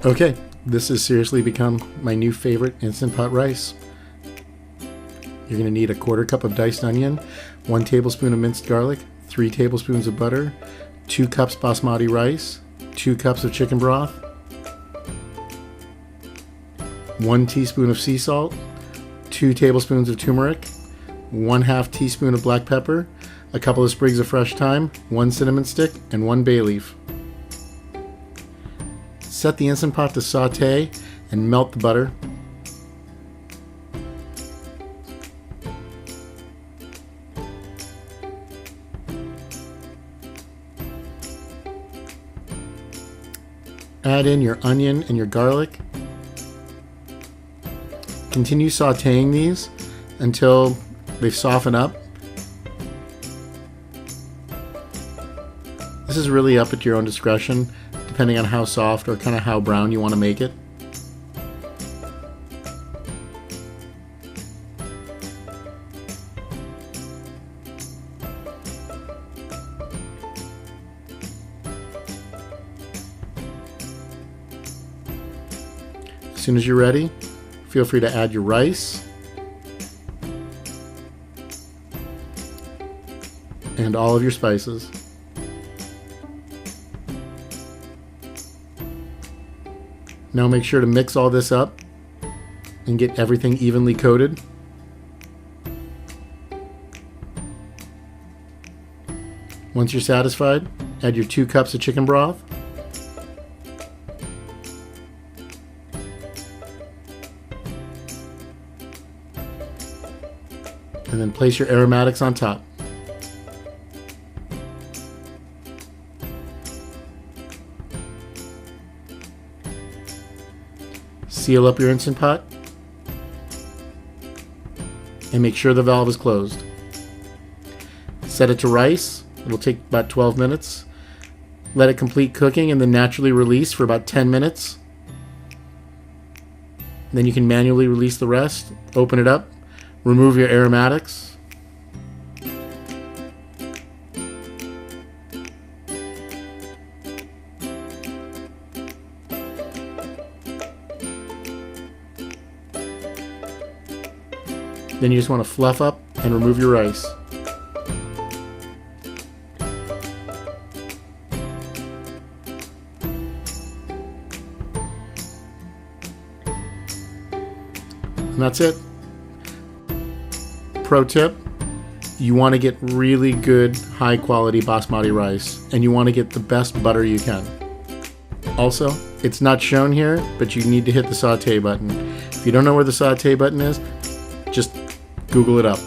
Okay, this has seriously become my new favorite Instant Pot rice. You're going to need a 1/4 cup of diced onion, 1 tablespoon of minced garlic, 3 tablespoons of butter, 2 cups basmati rice, 2 cups of chicken broth, 1 teaspoon of sea salt, 2 tablespoons of turmeric, 1/2 teaspoon of black pepper, a couple of sprigs of fresh thyme, 1 cinnamon stick, and 1 bay leaf. Set the Instant Pot to saute and melt the butter. Add in your onion and your garlic. Continue sauteing these until they soften up. This is really up at your own discretion, depending on how soft or kind of how brown you want to make it. As soon as you're ready, feel free to add your rice and all of your spices. Now make sure to mix all this up and get everything evenly coated. Once you're satisfied, add your 2 cups of chicken broth. And then place your aromatics on top. Seal up your Instant Pot and make sure the valve is closed. Set it to rice. It will take about 12 minutes. Let it complete cooking and then naturally release for about 10 minutes. Then you can manually release the rest. Open it up. Remove your aromatics. Then you just want to fluff up and remove your rice. And that's it. Pro tip, you want to get really good high quality basmati rice and you want to get the best butter you can. Also, it's not shown here, but you need to hit the saute button. If you don't know where the saute button is, just Google it up.